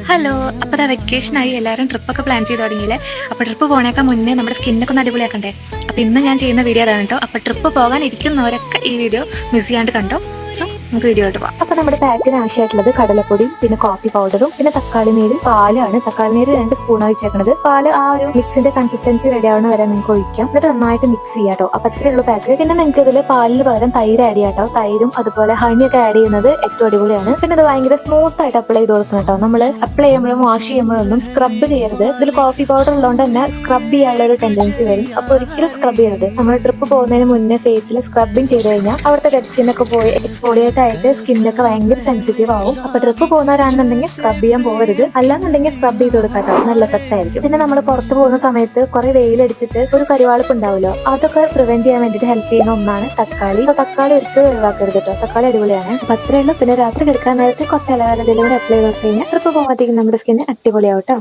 Hello, അപ്പോൾ വെക്കേഷനായി എല്ലാവരും ട്രിപ്പൊക്കെ പ്ലാൻ ചെയ്ത് തുടങ്ങിയില്ലേ? അപ്പോൾ ട്രിപ്പ് പോണേക്കാൾ മുന്നേ നമ്മുടെ സ്കിന്നൊക്കെ ഒന്ന് അടിപൊളിയാക്കണ്ടേ? അപ്പോൾ ഇന്ന് ഞാൻ ചെയ്യുന്ന വീഡിയോ അതാണ് കേട്ടോ. അപ്പോൾ ട്രിപ്പ് പോകാൻ ഇരിക്കുന്നവരൊക്കെ ഈ വീഡിയോ മിസ് ചെയ്യാണ്ട് കണ്ടോ. സോ നമുക്ക് വീഡിയോ ആയിട്ട് പോകാം. അപ്പോൾ നമ്മുടെ പാക്കിന് ആവശ്യമായിട്ടുള്ളത് കടലപ്പൊടിയും പിന്നെ കോഫി പൗഡറും പിന്നെ തക്കാളി നീരും പാലാണ്. തക്കാളി നീര് 2 സ്പൂണാണ് വെച്ചേക്കുന്നത്. പാല് ആ ഒരു മിക്സിന്റെ കൺസിസ്റ്റൻസി റെഡി ആവണ വരെ നിങ്ങൾക്ക് ഒഴിക്കാം. എന്നിട്ട് നന്നായിട്ട് മിക്സ് ചെയ്യാം കേട്ടോ. അപ്പോൾ അത്രയുള്ള പാക്ക്. പിന്നെ നിങ്ങൾക്ക് ഇതിൽ പാലിന് പകരം തൈര് ആഡ് ചെയ്യാം കേട്ടോ. തൈരും അതുപോലെ ഹണിയൊക്കെ ആഡ് ചെയ്യുന്നത് ഏറ്റവും അടിപൊളിയാണ്. പിന്നെ ഇത് ഭയങ്കര സ്മൂത്ത് ആയിട്ട് അപ്ലൈ ചെയ്ത് കൊടുക്കണം കേട്ടോ. നമ്മൾ അപ്ലൈ ചെയ്യുമ്പോഴും വാഷ് ചെയ്യുമ്പോഴൊന്നും സ്ക്രബ് ചെയ്യരുത്. ഇതിൽ കോഫി പൗഡർ ഉള്ളതുകൊണ്ട് തന്നെ സ്ക്രബ് ചെയ്യാനുള്ള ഒരു ടെൻഡൻസി വരും. അപ്പോൾ ഒരിക്കലും സ്ക്രബ് ചെയ്യരുത്. നമ്മൾ ട്രിപ്പ് പോകുന്നതിന് മുന്നേ ഫേസിൽ സ്ക്രബിങ് ചെയ്ത് കഴിഞ്ഞാൽ അവിടുത്തെ ഡെഡ് സ്കിന്നൊക്കെ പോയി എക്സ്ഫോളിയേറ്റ് ആയിട്ട് സ്കിന്നൊക്കെ ഭയങ്കര സെൻസിറ്റീവ് ആവും. അപ്പോൾ ട്രിപ്പ് പോകുന്നവരാണെന്നുണ്ടെങ്കിൽ സ്ക്രബ് ചെയ്യാൻ പോകരുത്. അല്ലാന്നുണ്ടെങ്കിൽ സ്ക്രബ് ചെയ്ത് കൊടുക്കാട്ടോ, നല്ല എഫക്റ്റ് ആയിരിക്കും. പിന്നെ നമ്മൾ പുറത്ത് പോകുന്ന സമയത്ത് കുറെ വെയിലടിച്ചിട്ട് ഒരു കരിവാളിപ്പ് ഉണ്ടാവുമല്ലോ, അതൊക്കെ പ്രിവെന്റ് ചെയ്യാൻ വേണ്ടിയിട്ട് ഹെൽപ്പ് ചെയ്യുന്ന ഒന്നാണ് തക്കാളി. സോ തക്കാളി ഒരിക്കലും ഒഴിവാക്കരുത് കേട്ടോ. തക്കാളി അടിപൊളിയാണ്. അപ്പൊ അത്രയുള്ളൂ. പിന്നെ രാത്രി കിടക്കാൻ നേരത്തെ കുറച്ച് അലവേറ ഡെലിവറി അപ്ലൈ ചെയ്ത് കഴിഞ്ഞാൽ ട്രിപ്പ് പോകുമ്പോഴത്തേക്കും നമ്മുടെ സ്കിന്ന് അടിപൊളിയാവട്ടോ.